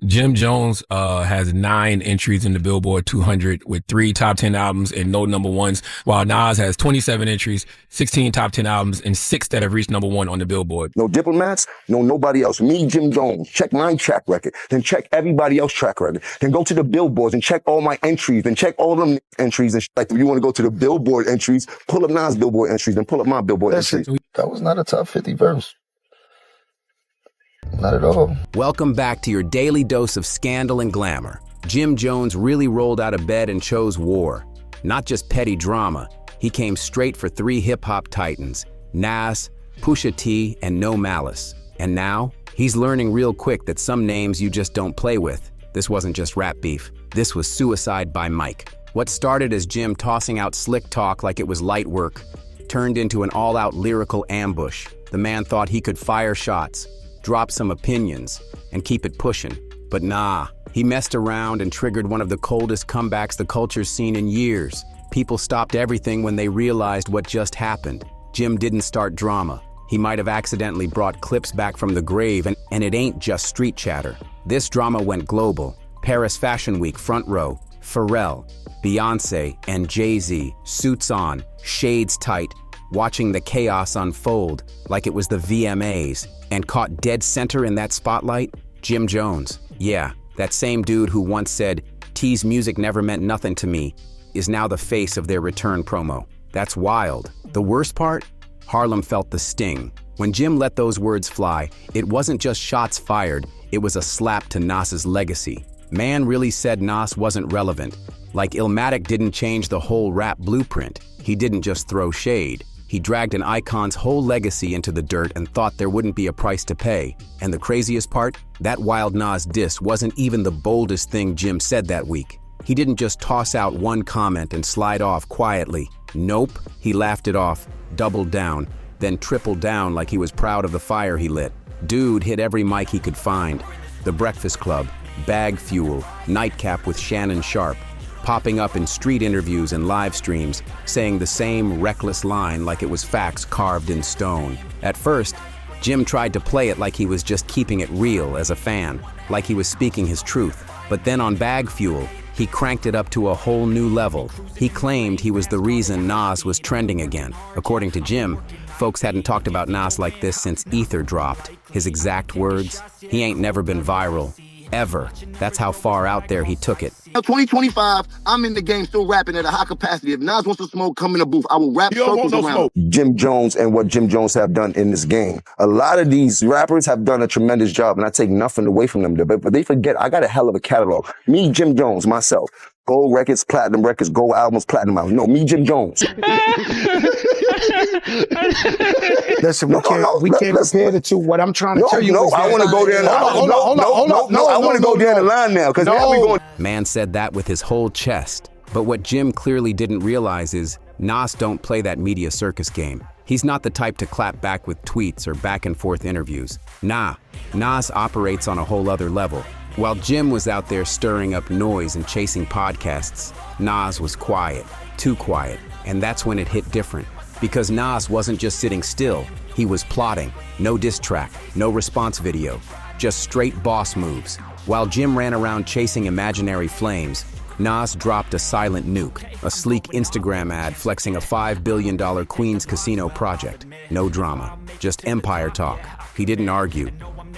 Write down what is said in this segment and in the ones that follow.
Jim Jones has 9 entries in the Billboard 200 with 3 top 10 albums and no number ones, while Nas has 27 entries, 16 top 10 albums, and 6 that have reached number 1 on the Billboard. No diplomats, no nobody else. Me, Jim Jones, check my track record, then check everybody else's track record. Then go to the billboards and check all my entries, then check all them entries. And like, if you want to go to the Billboard entries, pull up Nas Billboard entries, then pull up my Billboard entries. That was not a top 50 verse. Not at all. Welcome back to your daily dose of scandal and glamour. Jim Jones really rolled out of bed and chose war. Not just petty drama, he came straight for 3 hip-hop titans, Nas, Pusha T, and No Malice. And now, he's learning real quick that some names you just don't play with. This wasn't just rap beef, this was suicide by Mike. What started as Jim tossing out slick talk like it was light work, turned into an all-out lyrical ambush. The man thought he could fire shots, drop some opinions, and keep it pushing. But nah, he messed around and triggered one of the coldest comebacks the culture's seen in years. People stopped everything when they realized what just happened. Jim didn't start drama. He might have accidentally brought Clipse back from the grave, and it ain't just street chatter. This drama went global. Paris Fashion Week front row, Pharrell, Beyonce, and Jay-Z, suits on, shades tight, watching the chaos unfold like it was the VMAs, and caught dead center in that spotlight, Jim Jones. Yeah, that same dude who once said, "T's music never meant nothing to me," is now the face of their return promo. That's wild. The worst part? Harlem felt the sting. When Jim let those words fly, it wasn't just shots fired, it was a slap to Nas's legacy. Man really said Nas wasn't relevant. Like Illmatic didn't change the whole rap blueprint. He didn't just throw shade. He dragged an icon's whole legacy into the dirt and thought there wouldn't be a price to pay. And the craziest part? That wild Nas diss wasn't even the boldest thing Jim said that week. He didn't just toss out one comment and slide off quietly. Nope, he laughed it off, doubled down, then tripled down like he was proud of the fire he lit. Dude hit every mic he could find. The Breakfast Club, Bag Fuel, Nightcap with Shannon Sharp, popping up in street interviews and live streams, saying the same reckless line like it was facts carved in stone. At first, Jim tried to play it like he was just keeping it real as a fan, like he was speaking his truth. But then on Bag Fuel, he cranked it up to a whole new level. He claimed he was the reason Nas was trending again. According to Jim, folks hadn't talked about Nas like this since Ether dropped. His exact words, "He ain't never been viral. Ever." That's how far out there he took it. 2025, I'm in the game still rapping at a high capacity. If Nas wants to smoke, come in the booth. I will rap circles around. Jim Jones and what Jim Jones have done in this game. A lot of these rappers have done a tremendous job, and I take nothing away from them. But they forget, I got a hell of a catalog. Me, Jim Jones, myself. Gold records, platinum records, gold albums, platinum albums. No, me, Jim Jones. Listen, we can't compare the two. What I'm trying to tell you is I want to go there. Hold on. I want to go down the line now, because now we going. Man said that with his whole chest. But what Jim clearly didn't realize is Nas don't play that media circus game. He's not the type to clap back with tweets or back and forth interviews. Nah, Nas operates on a whole other level. While Jim was out there stirring up noise and chasing podcasts, Nas was quiet, too quiet, and that's when it hit different. Because Nas wasn't just sitting still, he was plotting. No diss track, no response video, just straight boss moves. While Jim ran around chasing imaginary flames, Nas dropped a silent nuke, a sleek Instagram ad flexing a $5 billion Queens casino project. No drama, just empire talk. He didn't argue,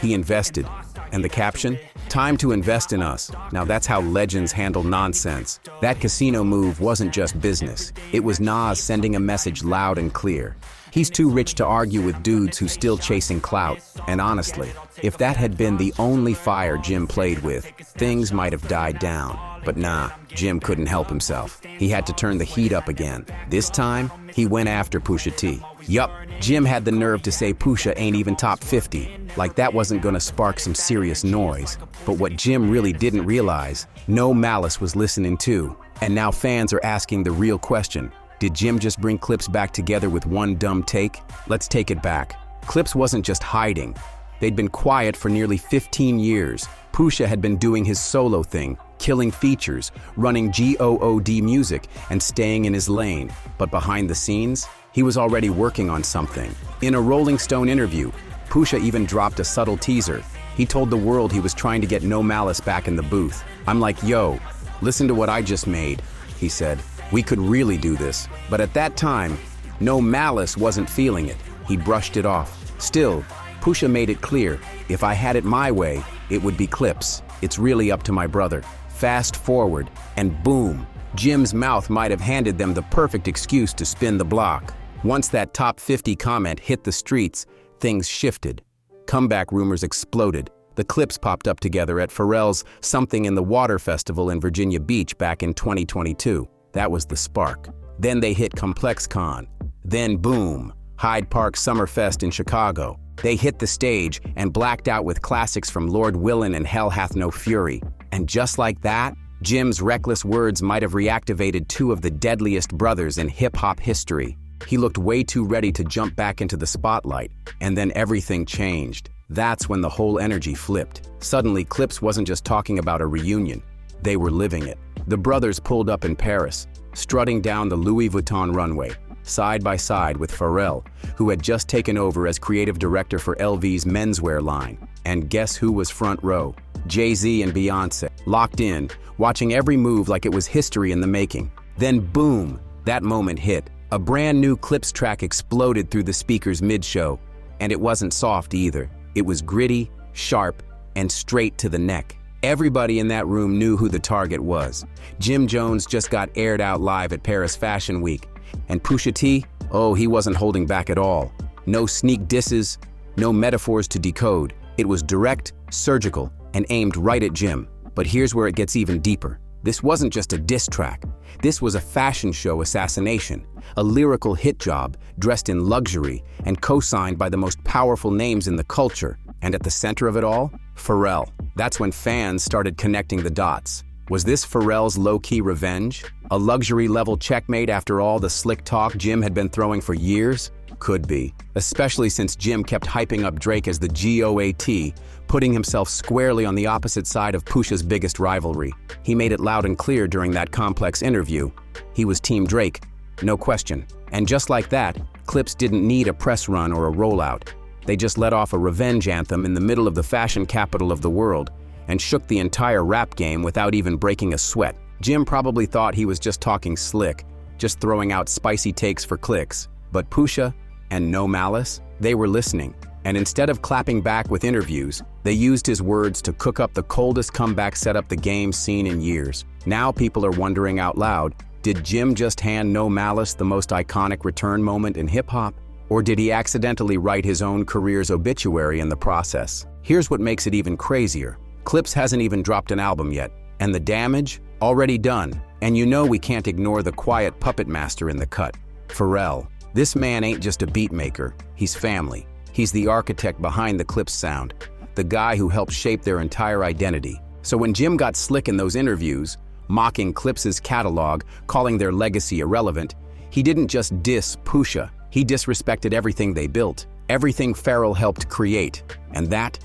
he invested. And the caption? "Time to invest in us." Now that's how legends handle nonsense. That casino move wasn't just business. It was Nas sending a message loud and clear. He's too rich to argue with dudes who's still chasing clout. And honestly, if that had been the only fire Jim played with, things might have died down. But nah, Jim couldn't help himself. He had to turn the heat up again. This time, he went after Pusha T. Yup, Jim had the nerve to say Pusha ain't even top 50. Like that wasn't gonna spark some serious noise. But what Jim really didn't realize, No Malice was listening too. And now fans are asking the real question. Did Jim just bring Clipse back together with one dumb take? Let's take it back. Clipse wasn't just hiding. They'd been quiet for nearly 15 years. Pusha had been doing his solo thing, killing features, running GOOD music, and staying in his lane. But behind the scenes, he was already working on something. In a Rolling Stone interview, Pusha even dropped a subtle teaser. He told the world he was trying to get No Malice back in the booth. I'm like, yo, listen to what I just made, he said. We could really do this. But at that time, No Malice wasn't feeling it. He brushed it off. Still, Pusha made it clear, if I had it my way, it would be Clipse. It's really up to my brother. Fast forward, and boom, Jim's mouth might have handed them the perfect excuse to spin the block. Once that top 50 comment hit the streets, things shifted. Comeback rumors exploded. The Clipse popped up together at Pharrell's Something in the Water Festival in Virginia Beach back in 2022. That was the spark. Then they hit ComplexCon. Then boom, Hyde Park Summerfest in Chicago. They hit the stage and blacked out with classics from Lord Willin' and Hell Hath No Fury. And just like that, Jim's reckless words might have reactivated two of the deadliest brothers in hip-hop history. He looked way too ready to jump back into the spotlight, and then everything changed. That's when the whole energy flipped. Suddenly, Clipse wasn't just talking about a reunion. They were living it. The brothers pulled up in Paris, strutting down the Louis Vuitton runway, side by side with Pharrell, who had just taken over as creative director for LV's menswear line. And guess who was front row? Jay-Z and Beyoncé, locked in, watching every move like it was history in the making. Then boom, that moment hit. A brand new Clipse track exploded through the speakers mid-show. And it wasn't soft either. It was gritty, sharp, and straight to the neck. Everybody in that room knew who the target was. Jim Jones just got aired out live at Paris Fashion Week. And Pusha T, oh, he wasn't holding back at all. No sneak disses, no metaphors to decode. It was direct, surgical, and aimed right at Jim. But here's where it gets even deeper. This wasn't just a diss track. This was a fashion show assassination, a lyrical hit job dressed in luxury and co-signed by the most powerful names in the culture. And at the center of it all, Pharrell. That's when fans started connecting the dots. Was this Pharrell's low-key revenge? A luxury-level checkmate after all the slick talk Jim had been throwing for years? Could be, especially since Jim kept hyping up Drake as the GOAT, putting himself squarely on the opposite side of Pusha's biggest rivalry. He made it loud and clear during that complex interview. He was Team Drake, no question. And just like that, Clipse didn't need a press run or a rollout. They just let off a revenge anthem in the middle of the fashion capital of the world and shook the entire rap game without even breaking a sweat. Jim probably thought he was just talking slick, just throwing out spicy takes for clicks. But Pusha and No Malice, they were listening. And instead of clapping back with interviews, they used his words to cook up the coldest comeback setup the game's seen in years. Now people are wondering out loud, did Jim just hand No Malice the most iconic return moment in hip-hop? Or did he accidentally write his own career's obituary in the process? Here's what makes it even crazier. Clipse hasn't even dropped an album yet, and the damage? Already done. And you know we can't ignore the quiet puppet master in the cut, Pharrell. This man ain't just a beat maker, he's family. He's the architect behind the Clipse sound, the guy who helped shape their entire identity. So when Jim got slick in those interviews, mocking Clipse's catalog, calling their legacy irrelevant, he didn't just diss Pusha, he disrespected everything they built, everything Pharrell helped create. And that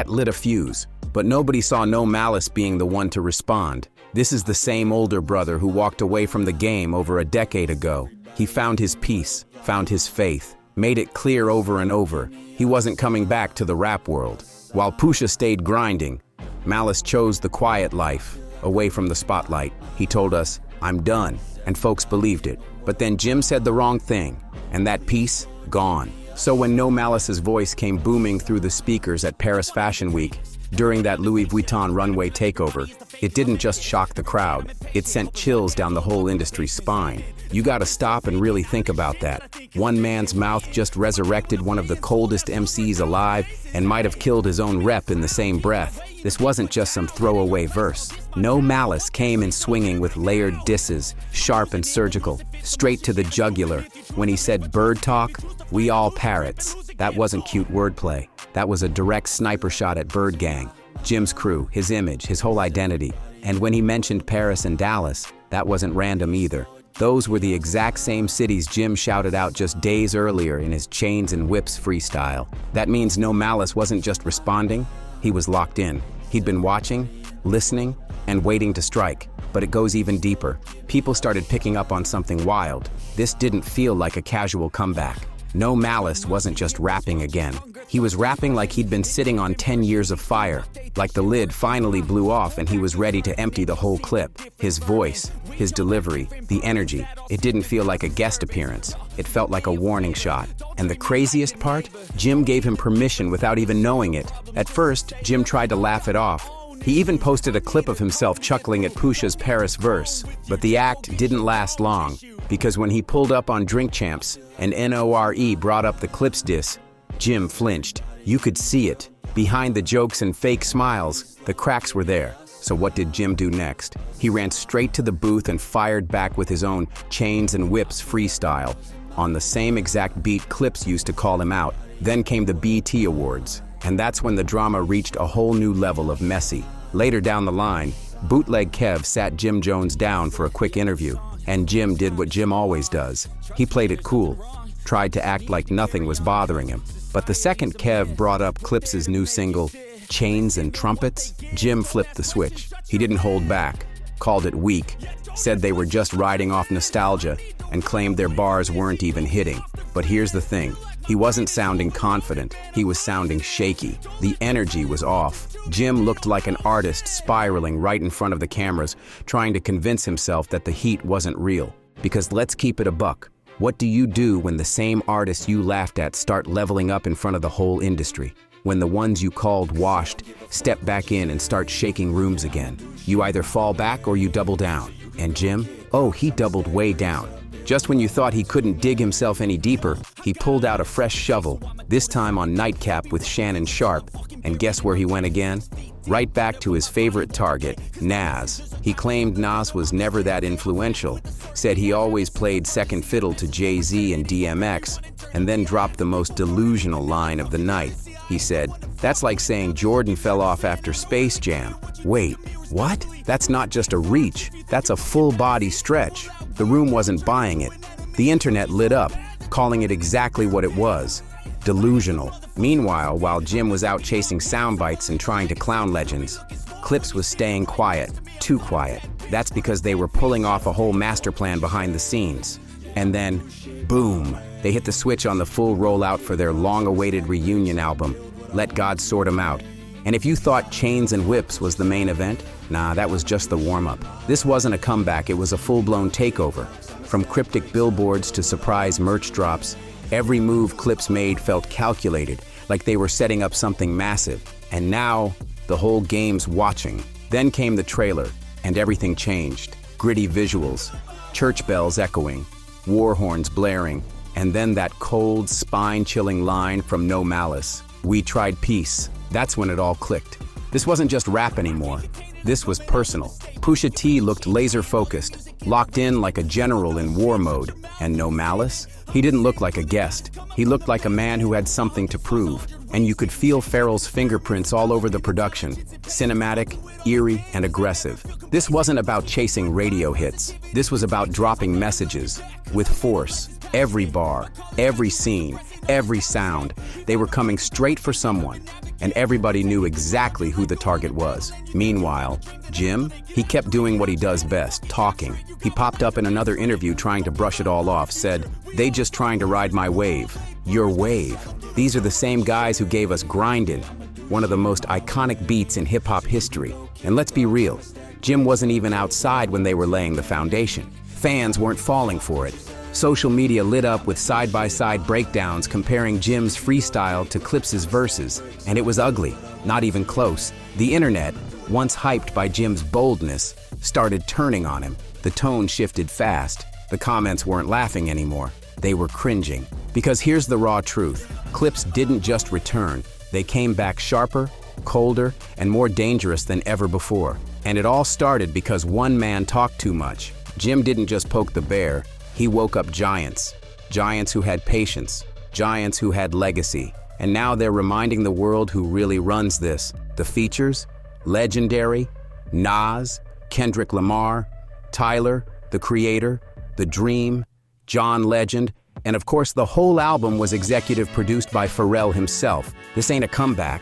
lit a fuse. But nobody saw No Malice being the one to respond. This is the same older brother who walked away from the game over a decade ago. He found his peace, found his faith, made it clear over and over. He wasn't coming back to the rap world. While Pusha stayed grinding, Malice chose the quiet life, away from the spotlight. He told us, "I'm done," and folks believed it. But then Jim said the wrong thing, and that peace, gone. So when No Malice's voice came booming through the speakers at Paris Fashion Week, during that Louis Vuitton runway takeover, it didn't just shock the crowd, it sent chills down the whole industry's spine. You gotta stop and really think about that. One man's mouth just resurrected one of the coldest MCs alive and might have killed his own rep in the same breath. This wasn't just some throwaway verse. No Malice came in swinging with layered disses, sharp and surgical, straight to the jugular. When he said bird talk, we all parrots. That wasn't cute wordplay. That was a direct sniper shot at Bird Gang, Jim's crew, his image, his whole identity. And when he mentioned Paris and Dallas, that wasn't random either. Those were the exact same cities Jim shouted out just days earlier in his Chains and Whips freestyle. That means No Malice wasn't just responding, he was locked in. He'd been watching, listening, and waiting to strike. But it goes even deeper. People started picking up on something wild. This didn't feel like a casual comeback. No Malice wasn't just rapping again. He was rapping like he'd been sitting on 10 years of fire, like the lid finally blew off and he was ready to empty the whole clip. His voice, his delivery, the energy, it didn't feel like a guest appearance. It felt like a warning shot. And the craziest part? Jim gave him permission without even knowing it. At first, Jim tried to laugh it off. He even posted a clip of himself chuckling at Pusha's Paris verse. But the act didn't last long, because when he pulled up on Drink Champs and NORE brought up the Clipse diss, Jim flinched. You could see it. Behind the jokes and fake smiles, the cracks were there. So what did Jim do next? He ran straight to the booth and fired back with his own Chains and Whips freestyle, on the same exact beat Clipse used to call him out. Then came the BT Awards, and that's when the drama reached a whole new level of messy. Later down the line, Bootleg Kev sat Jim Jones down for a quick interview, and Jim did what Jim always does. He played it cool, tried to act like nothing was bothering him. But the second Kev brought up Clipse's new single, Chains and Trumpets, Jim flipped the switch. He didn't hold back, called it weak, said they were just riding off nostalgia, and claimed their bars weren't even hitting. But here's the thing, he wasn't sounding confident, he was sounding shaky. The energy was off. Jim looked like an artist spiraling right in front of the cameras, trying to convince himself that the heat wasn't real. Because let's keep it a buck. What do you do when the same artists you laughed at start leveling up in front of the whole industry? When the ones you called washed step back in and start shaking rooms again? You either fall back or you double down. And Jim? Oh, he doubled way down. Just when you thought he couldn't dig himself any deeper, he pulled out a fresh shovel, this time on Nightcap with Shannon Sharp. And guess where he went again? Right back to his favorite target, Nas. He claimed Nas was never that influential, said he always played second fiddle to Jay-Z and DMX, and then dropped the most delusional line of the night. He said, "That's like saying Jordan fell off after Space Jam." Wait, what? That's not just a reach, that's a full-body stretch. The room wasn't buying it. The internet lit up, calling it exactly what it was, delusional. Meanwhile, while Jim was out chasing sound bites and trying to clown legends, Clipse was staying quiet, too quiet. That's because they were pulling off a whole master plan behind the scenes. And then, boom, they hit the switch on the full rollout for their long-awaited reunion album, Let God Sort 'Em Out. And if you thought Chains and Whips was the main event, nah, that was just the warm-up. This wasn't a comeback, it was a full-blown takeover. From cryptic billboards to surprise merch drops, every move Clipse made felt calculated, like they were setting up something massive. And now, the whole game's watching. Then came the trailer, and everything changed. Gritty visuals, church bells echoing, war horns blaring, and then that cold, spine-chilling line from No Malice. We tried peace. That's when it all clicked. This wasn't just rap anymore. This was personal. Pusha T looked laser-focused, locked in like a general in war mode. And No Malice? He didn't look like a guest. He looked like a man who had something to prove. And you could feel Pharrell's fingerprints all over the production. Cinematic, eerie, and aggressive. This wasn't about chasing radio hits. This was about dropping messages with force. Every bar, every scene, every sound. They were coming straight for someone. And everybody knew exactly who the target was. Meanwhile, Jim, he kept doing what he does best, talking. He popped up in another interview trying to brush it all off, said, "They just trying to ride my wave." Your wave. These are the same guys who gave us Grindin', one of the most iconic beats in hip-hop history. And let's be real, Jim wasn't even outside when they were laying the foundation. Fans weren't falling for it. Social media lit up with side-by-side breakdowns comparing Jim's freestyle to Clipse's verses, and it was ugly, not even close. The internet, once hyped by Jim's boldness, started turning on him. The tone shifted fast. The comments weren't laughing anymore. They were cringing. Because here's the raw truth. Clipse didn't just return. They came back sharper, colder, and more dangerous than ever before. And it all started because one man talked too much. Jim didn't just poke the bear. He woke up giants. Giants who had patience. Giants who had legacy. And now they're reminding the world who really runs this. The features? Legendary, Nas, Kendrick Lamar, Tyler, The Creator, The Dream, John Legend, and of course the whole album was executive produced by Pharrell himself. This ain't a comeback,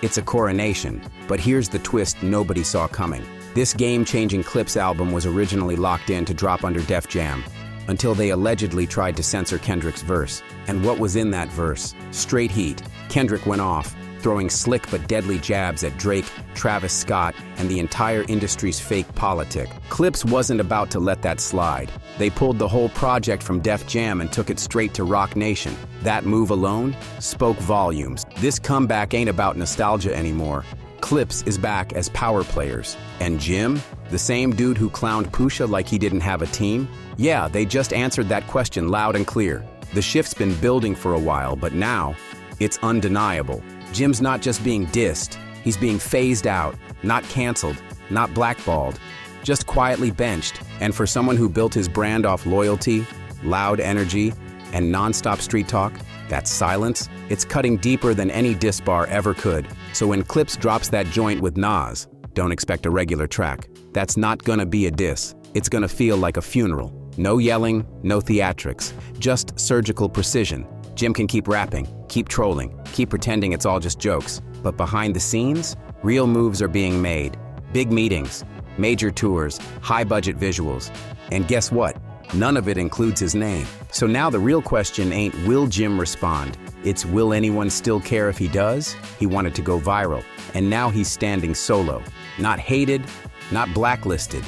it's a coronation. But here's the twist nobody saw coming. This game-changing Clipse album was originally locked in to drop under Def Jam, until they allegedly tried to censor Kendrick's verse. And what was in that verse? Straight heat. Kendrick went off, throwing slick but deadly jabs at Drake, Travis Scott, and the entire industry's fake politic. Clipse wasn't about to let that slide. They pulled the whole project from Def Jam and took it straight to Rock Nation. That move alone spoke volumes. This comeback ain't about nostalgia anymore. Clipse is back as power players. And Jim, the same dude who clowned Pusha like he didn't have a team? Yeah, they just answered that question loud and clear. The shift's been building for a while, but now, it's undeniable. Jim's not just being dissed, he's being phased out, not canceled, not blackballed, just quietly benched. And for someone who built his brand off loyalty, loud energy, and non-stop street talk, that silence, it's cutting deeper than any diss bar ever could. So when Clipse drops that joint with Nas, don't expect a regular track. That's not gonna be a diss. It's gonna feel like a funeral. No yelling, no theatrics, just surgical precision. Jim can keep rapping, keep trolling, keep pretending it's all just jokes. But behind the scenes, real moves are being made. Big meetings, major tours, high-budget visuals. And guess what? None of it includes his name. So now the real question ain't will Jim respond? It's will anyone still care if he does? He wanted to go viral, and now he's standing solo. Not hated, not blacklisted,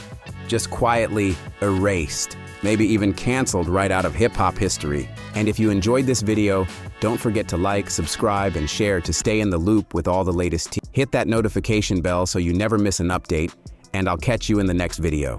just quietly erased. Maybe even canceled right out of hip-hop history. And if you enjoyed this video, don't forget to like, subscribe, and share to stay in the loop with all the latest. Hit that notification bell so you never miss an update, and I'll catch you in the next video.